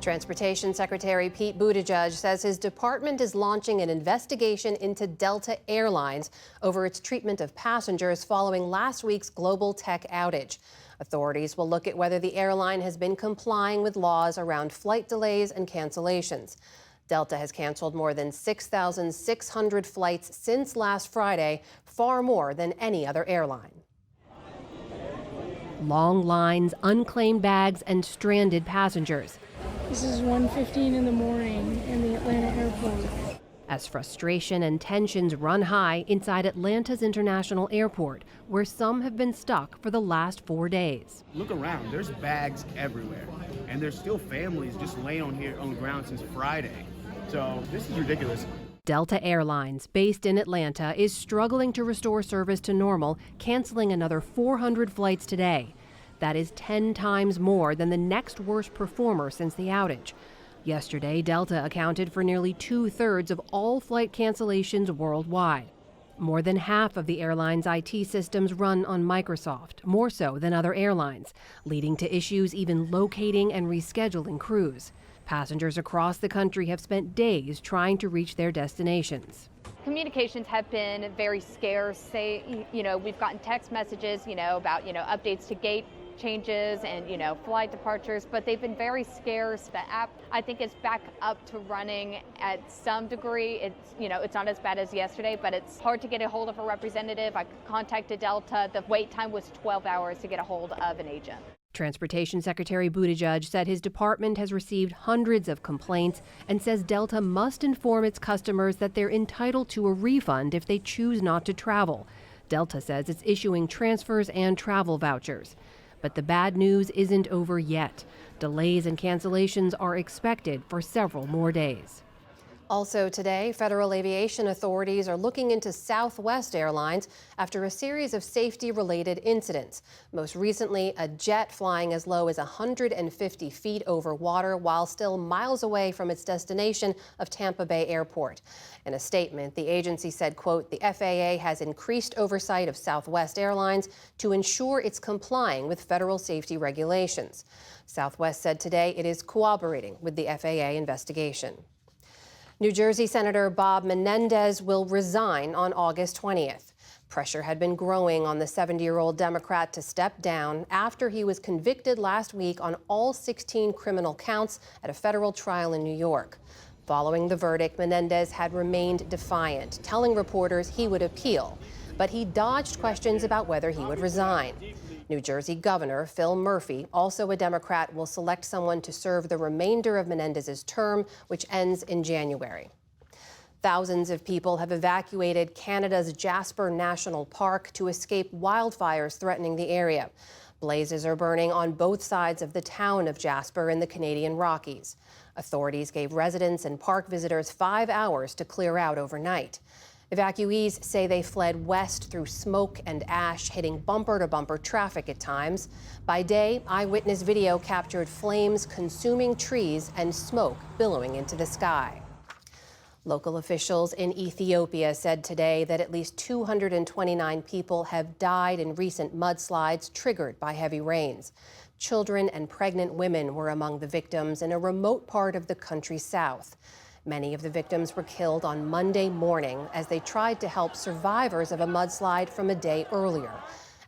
Transportation Secretary Pete Buttigieg says his department is launching an investigation into Delta Airlines over its treatment of passengers following last week's global tech outage. Authorities will look at whether the airline has been complying with laws around flight delays and cancellations. Delta has canceled more than 6,600 flights since last Friday, far more than any other airline. Long lines, unclaimed bags, and stranded passengers. This is 1:15 in the morning in the Atlanta airport. As frustration and tensions run high inside Atlanta's International Airport, where some have been stuck for the last 4 days. Look around, there's bags everywhere, and there's still families just laying on the ground since Friday. So this is ridiculous. Delta Airlines, based in Atlanta, is struggling to restore service to normal, canceling another 400 flights today. That is 10 times more than the next worst performer since the outage. Yesterday, Delta accounted for nearly 2/3 of all flight cancellations worldwide. More than half of the airline's IT systems run on Microsoft, more so than other airlines, leading to issues even locating and rescheduling crews. Passengers across the country have spent days trying to reach their destinations. Communications have been very scarce. We've gotten text messages, about, updates to gate changes and, flight departures, but they've been very scarce. The app, I think, is back up to running at some degree. It's not as bad as yesterday, but it's hard to get a hold of a representative. I contacted Delta. The wait time was 12 hours to get a hold of an agent. Transportation Secretary Buttigieg said his department has received hundreds of complaints and says Delta must inform its customers that they're entitled to a refund if they choose not to travel. Delta says it's issuing transfers and travel vouchers. But the bad news isn't over yet. Delays and cancellations are expected for several more days. Also today, federal aviation authorities are looking into Southwest Airlines after a series of safety-related incidents. Most recently, a jet flying as low as 150 feet over water while still miles away from its destination of Tampa Bay Airport. In a statement, the agency said, quote, "The FAA has increased oversight of Southwest Airlines to ensure it's complying with federal safety regulations." Southwest said today it is cooperating with the FAA investigation. New Jersey Senator Bob Menendez will resign on August 20th. Pressure had been growing on the 70-year-old Democrat to step down after he was convicted last week on all 16 criminal counts at a federal trial in New York. Following the verdict, Menendez had remained defiant, telling reporters he would appeal, but he dodged questions about whether he would resign. New Jersey Governor Phil Murphy, also a Democrat, will select someone to serve the remainder of Menendez's term, which ends in January. Thousands of people have evacuated Canada's Jasper National Park to escape wildfires threatening the area. Blazes are burning on both sides of the town of Jasper in the Canadian Rockies. Authorities gave residents and park visitors 5 hours to clear out overnight. Evacuees say they fled west through smoke and ash, hitting bumper-to-bumper traffic at times. By day, eyewitness video captured flames consuming trees and smoke billowing into the sky. Local officials in Ethiopia said today that at least 229 people have died in recent mudslides triggered by heavy rains. Children and pregnant women were among the victims in a remote part of the country's south. Many of the victims were killed on Monday morning as they tried to help survivors of a mudslide from a day earlier.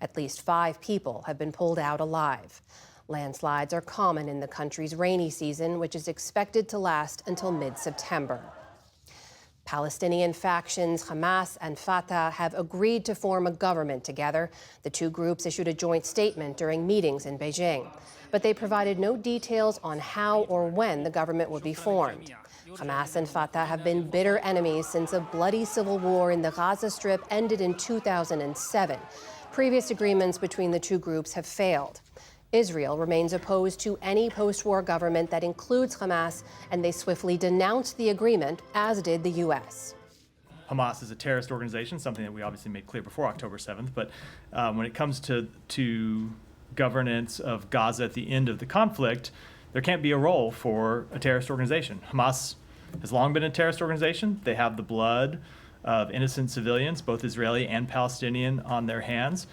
At least 5 people have been pulled out alive. Landslides are common in the country's rainy season, which is expected to last until mid-September. Palestinian factions Hamas and Fatah have agreed to form a government together. The two groups issued a joint statement during meetings in Beijing, but they provided no details on how or when the government would be formed. Hamas and Fatah have been bitter enemies since a bloody civil war in the Gaza Strip ended in 2007. Previous agreements between the two groups have failed. Israel remains opposed to any post-war government that includes Hamas, and they swiftly denounced the agreement, as did the U.S. Hamas is a terrorist organization, something that we obviously made clear before October 7th. But when it comes to governance of Gaza at the end of the conflict, there can't be a role for a terrorist organization. Hamas has long been a terrorist organization. They have the blood of innocent civilians, both Israeli and Palestinian, on their hands.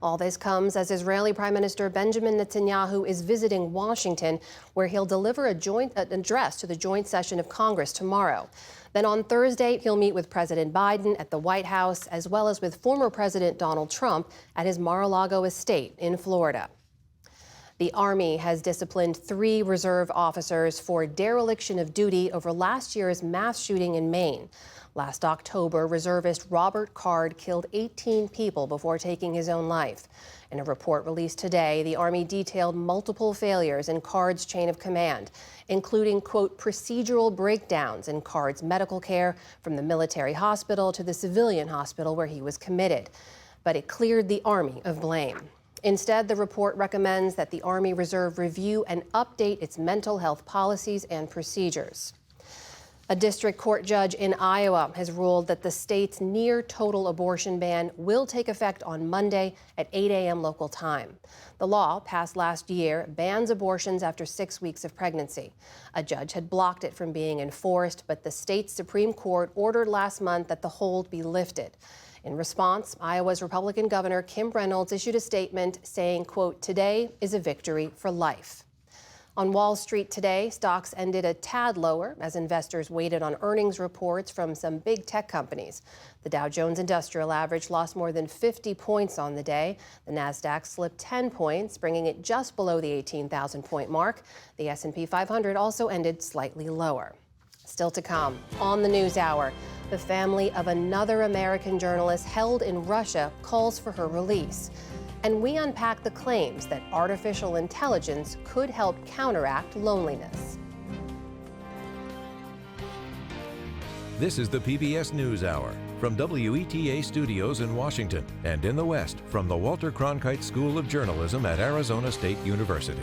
All this comes as Israeli Prime Minister Benjamin Netanyahu is visiting Washington, where he'll deliver an address to the joint session of Congress tomorrow. Then on Thursday, he'll meet with President Biden at the White House, as well as with former President Donald Trump at his Mar-a-Lago estate in Florida. The Army has disciplined 3 reserve officers for dereliction of duty over last year's mass shooting in Maine. Last October, reservist Robert Card killed 18 people before taking his own life. In a report released today, the Army detailed multiple failures in Card's chain of command, including, quote, procedural breakdowns in Card's medical care from the military hospital to the civilian hospital where he was committed. But it cleared the Army of blame. Instead, the report recommends that the Army Reserve review and update its mental health policies and procedures. A district court judge in Iowa has ruled that the state's near-total abortion ban will take effect on Monday at 8 a.m. local time. The law, passed last year, bans abortions after 6 weeks of pregnancy. A judge had blocked it from being enforced, but the state's Supreme Court ordered last month that the hold be lifted. In response, Iowa's Republican Governor Kim Reynolds issued a statement saying, quote, today is a victory for life. On Wall Street today, stocks ended a tad lower as investors waited on earnings reports from some big tech companies. The Dow Jones Industrial Average lost more than 50 points on the day. The Nasdaq slipped 10 points, bringing it just below the 18,000-point mark. The S&P 500 also ended slightly lower. Still to come on the NewsHour, the family of another American journalist held in Russia calls for her release. And we unpack the claims that artificial intelligence could help counteract loneliness. This is the PBS NewsHour from WETA Studios in Washington and in the West from the Walter Cronkite School of Journalism at Arizona State University.